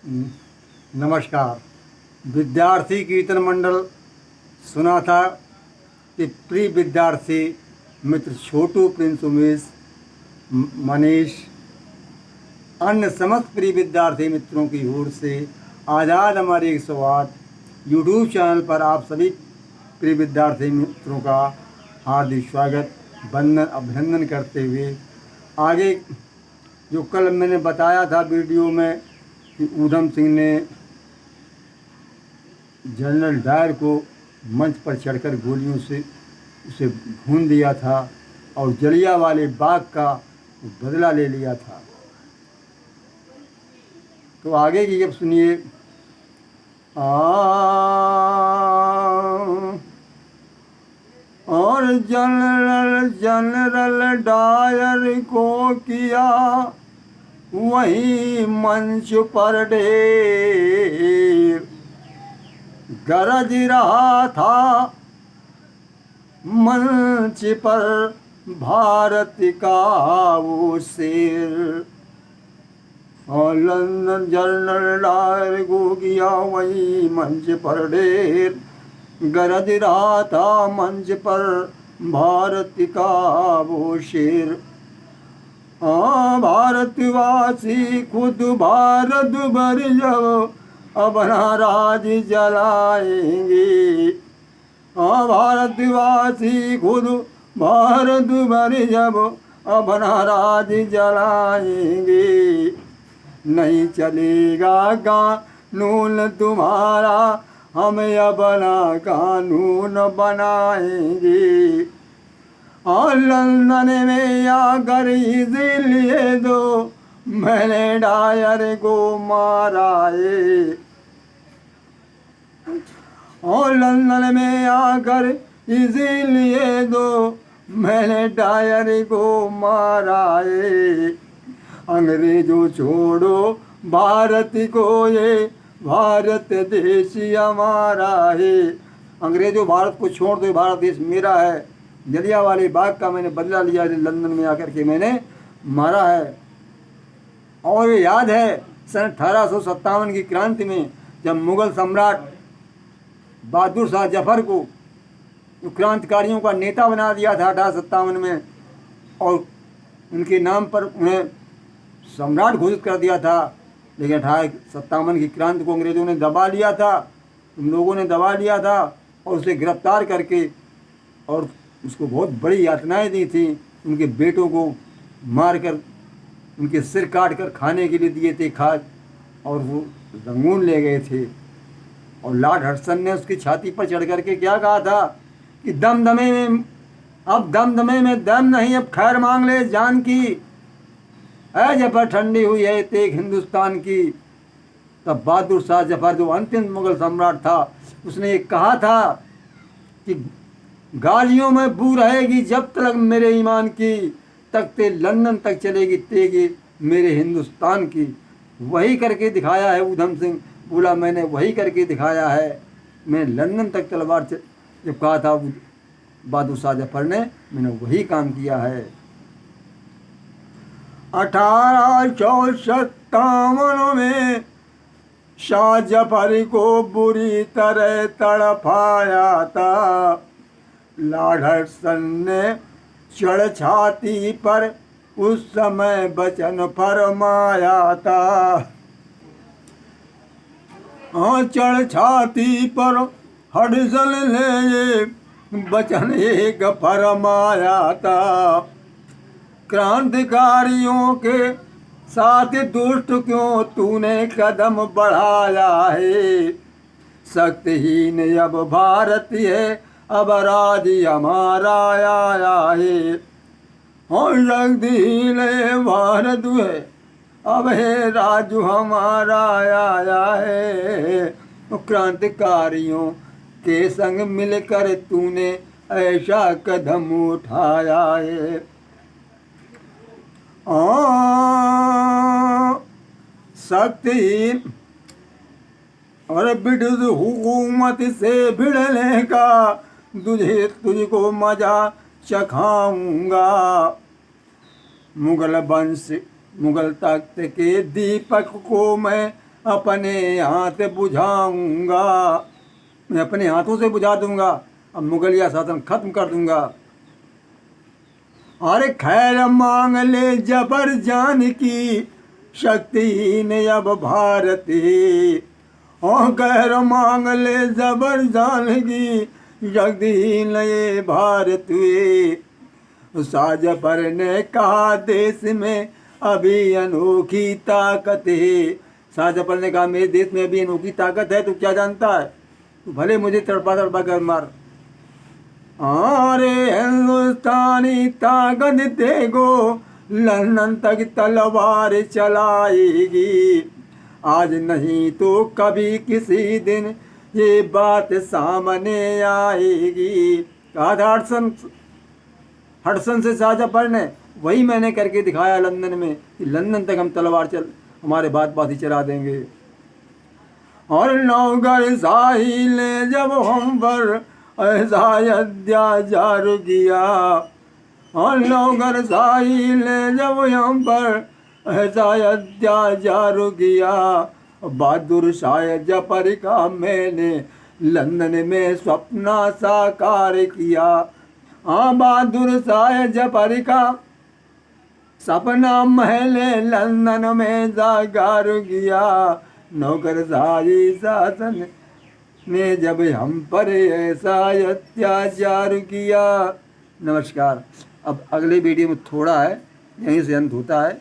नमस्कार। विद्यार्थी कीर्तन मंडल सुना था कि प्रिय विद्यार्थी मित्र छोटू, प्रिंस, उमेश, मनीष, अन्य समस्त प्रिय विद्यार्थी मित्रों की ओर से आज़ाद हमारे 108 यूट्यूब चैनल पर आप सभी प्रिय विद्यार्थी मित्रों का हार्दिक स्वागत, वंदन, अभिनंदन करते हुए आगे जो कल मैंने बताया था वीडियो में कि ऊधम सिंह ने जनरल डायर को मंच पर चढ़कर गोलियों से उसे भून दिया था और जलियांवाले बाग का बदला ले लिया था। तो आगे की जब सुनिए, और जनरल डायर को किया वही मंच पर ढेर, गरज रहा था मंच पर भारत का वो शेर, और लंदन जनरल डायर को किया वही मंच पर ढेर, गरज रहा था मंच पर भारत का वो शेर। भारतवासी खुद भारत भर जब अपना राज जलाएंगे, भारतवासी खुद भारत भर जब अपना राज जलाएंगे, नहीं चलेगा कानून तुम्हारा, हम अपना कानून बनाएंगे। और लंदन में आकर इसीलिए दो मैंने डायर को मारा है, और लंदन में आकर इसीलिए दो मैंने डायर को मारा है। अंग्रेजों छोड़ो भारत को, ये भारत देश हमारा है। अंग्रेजों भारत को छोड़ दो, भारत देश मेरा है। जलियांवाले बाग का मैंने बदला लिया, लंदन में आकर के मैंने मारा है। और ये याद है सन 1857 की क्रांति में जब मुगल सम्राट बहादुर शाह जफर को जो क्रांतिकारियों का नेता बना दिया था 1857 में, और उनके नाम पर उन्हें सम्राट घोषित कर दिया था। लेकिन 1857 की क्रांति को अंग्रेज़ों ने दबा लिया था, तुम लोगों ने दबा लिया था, और उसे गिरफ्तार करके और उसको बहुत बड़ी यातनाएं दी थी। उनके बेटों को मारकर उनके सिर काट कर खाने के लिए दिए थे खाद, और वो रंगून ले गए थे। और लॉर्ड हडसन ने उसकी छाती पर चढ़ करके क्या कहा था कि दमदमे में अब दमदमे में दम नहीं, अब खैर मांग ले जान की, ऐ जफर ठंडी हुई है तेग हिंदुस्तान की। तब बहादुर शाह जफर जो अंतिम मुगल सम्राट था, उसने ये कहा था कि गालियों में बू रहेगी जब तक मेरे ईमान की, तख्ते लंदन तक चलेगी तेगी मेरे हिंदुस्तान की। वही करके दिखाया है ऊधम सिंह, बोला मैंने वही करके दिखाया है। मैं लंदन तक तलवार जब कहा था बहादुर शाह जफर ने, मैंने वही काम किया है। 1857 में शाह जफर को बुरी तरह तड़पाया था। लॉर्ड हडसन ने चढ़ छाती पर उस समय वचन फरमाया था। चढ़ छाती पर हडसन ने ये वचन एक फरमाया था, क्रांतिकारियों के साथ दुष्ट क्यों तूने कदम बढ़ाया है, शक्तिहीन अब भारत है, अब राज हमारा आया है। और शक्तिहीन भारत है, अब है राज हमारा आया है। क्रांतिकारियों के संग मिलकर तूने ऐसा कदम उठाया है। शक्तिहीन और ब्रिटिश हुकूमत से भिड़ने का तुझको मजा चखाऊंगा। मुगल वंश मुगल तख्त के दीपक को मैं अपने हाथ बुझाऊंगा। मैं अपने हाथों से बुझा दूंगा, अब मुगलिया शासन खत्म कर दूंगा। अरे खैर मांग ले जबर जान की, शक्तिहीन अब भारत है। और खैर मांग ले जबर जान की, शक्तिहीन ये भारत हुए। साज पर ने कहा देश में अभी अनोखी ताकत है। शाहजफर ने कहा मेरे देश में अभी अनोखी ताकत है, तू क्या जानता है? तू भले मुझे तड़पा तड़पा कर मार। अरे हिंदुस्तानी ताकत देखो, लंदन तक तलवार चलाएगी। आज नहीं तो कभी किसी दिन ये बात सामने आएगी। कहा था हडसन से शाहजफर ने, वही मैंने करके दिखाया लंदन में कि लंदन तक हम तलवार हमारे बात बात ही चला देंगे। और नौकर साहिल ने जब हम पर ऐसा अत्याचार किया, और नौकर साहिल ने जब हम पर ऐसा अत्याचार किया, बहादुर शाहजफर का मैंने लंदन में सपना साकार किया। हाँ, बहादुर शाहजफर का सपना महले लंदन में साकार किया। नौकरशाही शासन ने जब हम पर ऐसा अत्याचार किया। नमस्कार। अब अगले वीडियो में थोड़ा है, यहीं से अंत होता है।